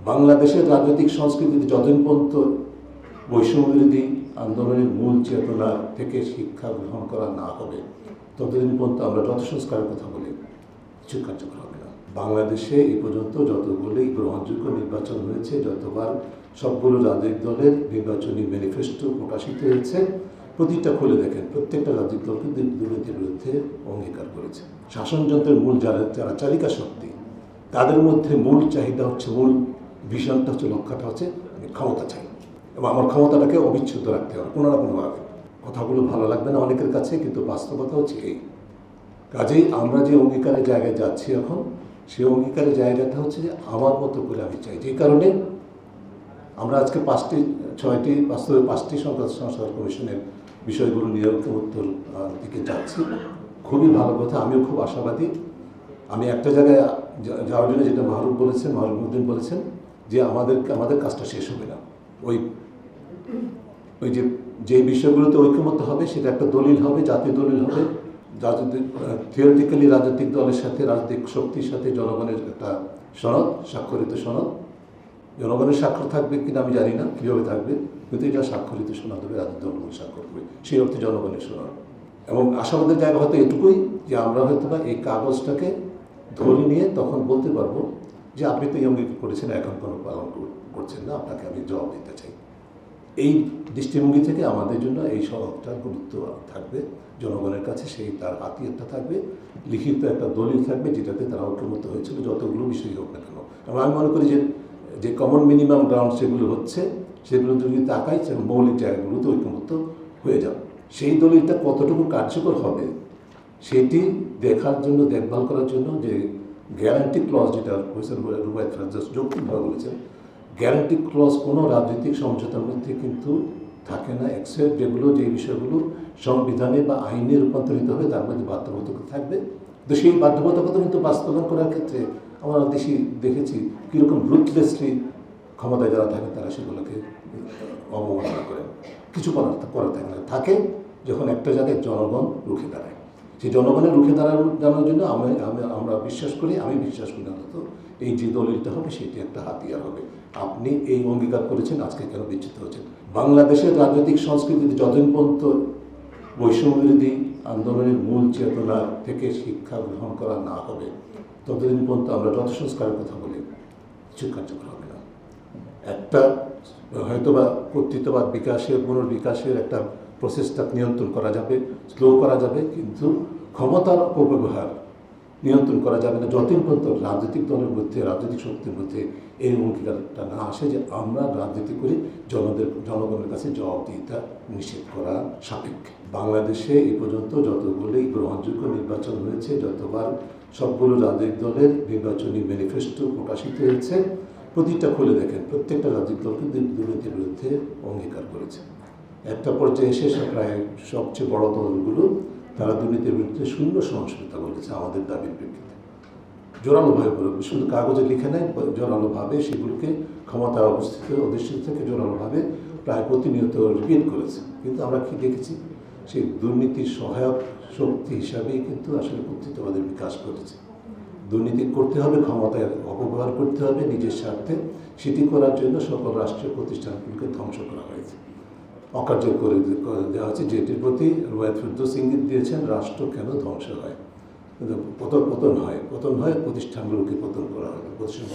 বাংলাদেশের রাজনৈতিক সংস্কৃতিতে যতদিন পর্যন্ত বৈষম্যবিরোধী আন্দোলনের মূল চেতনা থেকে শিক্ষা গ্রহণ করা না হবে ততদিন পর্যন্ত আমরা যত সংস্কারের কথা বলি কিছু কার্যকর হবে না। বাংলাদেশে এই পর্যন্ত যতগুলি গ্রহণযোগ্য নির্বাচন হয়েছে, যতবার সবগুলো রাজনৈতিক দলের নির্বাচনী ম্যানিফেস্টো প্রকাশিত হয়েছে, প্রতিটা খুলে দেখেন প্রত্যেকটা রাজনৈতিক দল কিন্তু দুর্নীতির বিরুদ্ধে অঙ্গীকার করেছে। শাসনযন্ত্রের মূল যারা চালিকা শক্তি, তাদের মধ্যে মূল চাহিদা হচ্ছে, মূল ভিশনটা হচ্ছে, লক্ষ্যটা হচ্ছে ক্ষমতা চাই এবং আমার ক্ষমতাটাকে অবিচ্ছেদ্য রাখতে হবে কোনো না কোনোভাবে। কথাগুলো ভালো লাগবে না অনেকের কাছে, কিন্তু বাস্তবতা হচ্ছে এই। কাজেই আমরা যে অঙ্গীকারের জায়গায় যাচ্ছি এখন, সেই অঙ্গীকারের জায়গাটা হচ্ছে যে আমার মতো করে আমি চাই। যে কারণে আমরা আজকে বাস্তবে পাঁচটি সংস্কার কমিশনের বিষয়গুলো নিয়ে ঐক্যমত্যর দিকে যাচ্ছি। খুবই ভালো কথা, আমিও খুব আশাবাদী। আমি একটা জায়গায় যাওয়ার জন্য যেটা মাহরুদ্দিন বলেছেন যে আমাদের কাজটা শেষ হবে না। ওই যে বিষয়গুলোতে ঐক্যমত্য হবে সেটা একটা দলিল হবে, জাতীয় দলিল হবে, থিওরিটিক্যালি রাজনৈতিক দলের সাথে, রাজনৈতিক শক্তির সাথে জনগণের একটা সনদ, স্বাক্ষরিত সনদ। জনগণের স্বাক্ষর থাকবে কিনা আমি জানি না কীভাবে থাকবে, কিন্তু এটা স্বাক্ষরিত সনদ হবে, রাজনৈতিক দলগুলো স্বাক্ষর করবে, সেই অর্থে জনগণের সনদ। এবং আশাবাদের জায়গা হয়তো এটুকুই যে আমরা হয়তো বা এই কাগজটাকে ধরে নিয়ে তখন বলতে পারবো যে আপনি তো এই অঙ্গীকার করেছেন, এখন কোনো পালন করছেন না, আপনাকে আমি জবাব দিতে চাই। এই দৃষ্টিভঙ্গি থেকে আমাদের জন্য এই সনদটার গুরুত্ব থাকবে জনগণের কাছে, সেই তার হাতিয়ারটা থাকবে, লিখিত একটা দলিল থাকবে যেটাতে তারা ঐক্যমত্য হয়েছিল যতগুলো বিষয় হোক না কেন। এবং আমি মনে করি যে কমন মিনিমাম গ্রাউন্ড সেগুলো হচ্ছে, সেগুলো যদি তাকাই মৌলিক জায়গাগুলোতে ঐক্যমত্য হয়ে যাবে। সেই দলিলটা কতটুকু কার্যকর হবে সেটি দেখার জন্য, দেখভাল করার জন্য যে গ্যারান্টি ক্লজ, যেটা রুবায়েত ফেরদৌস যৌক্তিকভাবে বলেছেন, গ্যারান্টি ক্লজ কোনো রাজনৈতিক সমঝোতার মধ্যে কিন্তু থাকে না, এক্সেপ্ট যে বিষয়গুলো সংবিধানে বা আইনে রূপান্তরিত হবে তার মধ্যে বাধ্যবাধকতা থাকবে। তো সেই বাধ্যবাধকতা কিন্তু বাস্তবায়ন করার ক্ষেত্রে আমরা দেখেছি কীরকম রুথলেসলি ক্ষমতায় যারা থাকে তারা সেগুলোকে অবমাননা করেন, কিছু করার থাকে যখন একটা জায়গায় জনগণ রুখে দাঁড়ায়। সেই জনগণের রুখে দাঁড়ানোর জন্য আমি বিশ্বাস করি অন্তত এই যে দলিলটা হবে সেটি একটা হাতিয়ার হবে। আপনি এই অঙ্গীকার করেছেন, আজকে কেন বিচ্যুত হচ্ছেন? বাংলাদেশের রাজনৈতিক সংস্কৃতিতে যতদিন পর্যন্ত বৈষম্যবিরোধী আন্দোলনের মূল চেতনা থেকে শিক্ষা গ্রহণ করা না হবে ততদিন পর্যন্ত আমরা যত সংস্কারের কথা বলি কিছু কার্যকর হবে না। একটা হয়তোবা কর্তৃত্ববাদ পুনর্বিকাশের একটা প্রসেসটা নিয়ন্ত্রণ করা যাবে, স্লো করা যাবে, কিন্তু ক্ষমতার অপব্যবহার নিয়ন্ত্রণ করা যাবে না যতদিন পর্যন্ত রাজনৈতিক দলের মধ্যে, রাজনৈতিক শক্তির মধ্যে এই অঙ্গীকারটা না আসে যে আমরা রাজনীতি করি জনগণের কাছে জবাবদিহিতা নিশ্চিত করা সাপেক্ষে। বাংলাদেশে এই পর্যন্ত যতগুলি গ্রহণযোগ্য নির্বাচন হয়েছে, যতবার সবগুলো রাজনৈতিক দলের নির্বাচনী ম্যানিফেস্টো প্রকাশিত হয়েছে, প্রতিটা খুলে দেখেন প্রত্যেকটা রাজনৈতিক দল কিন্তু দুর্নীতির বিরুদ্ধে অঙ্গীকার করেছে। একটা পর্যায়ে এসে প্রায় সবচেয়ে বড় দলগুলো তারা দুর্নীতির বিরুদ্ধে শূন্য সহিষ্ণুতা বলেছে আমাদের দাবির প্রেক্ষিতে। জোরালোভাবে বলবে, শুধু কাগজে লিখে নেয়, জোরালোভাবে সেগুলোকে ক্ষমতায় অধিষ্ঠিত থেকে জোরালোভাবে প্রায় প্রতিনিয়ত রিপিট করেছে। কিন্তু আমরা কি দেখেছি, সেই দুর্নীতির সহায়ক শক্তি হিসাবেই কিন্তু আসলে কর্তৃত্ববাদের বিকাশ ঘটেছে। দুর্নীতি করতে হবে, ক্ষমতায় অপব্যবহার করতে হবে নিজের স্বার্থে, সেটি করার জন্য সকল রাষ্ট্রীয় প্রতিষ্ঠানগুলোকে ধ্বংস করা হয়েছে, অকার্য করে দেওয়া হচ্ছে, যেটির প্রতি রুবায়েত ফেরদৌস ইঙ্গিত দিয়েছেন রাষ্ট্র কেন ধ্বংস হয়, পতন হয়, প্রতিষ্ঠানগুলোকে পতন করা হবে, প্রতিষ্ঠান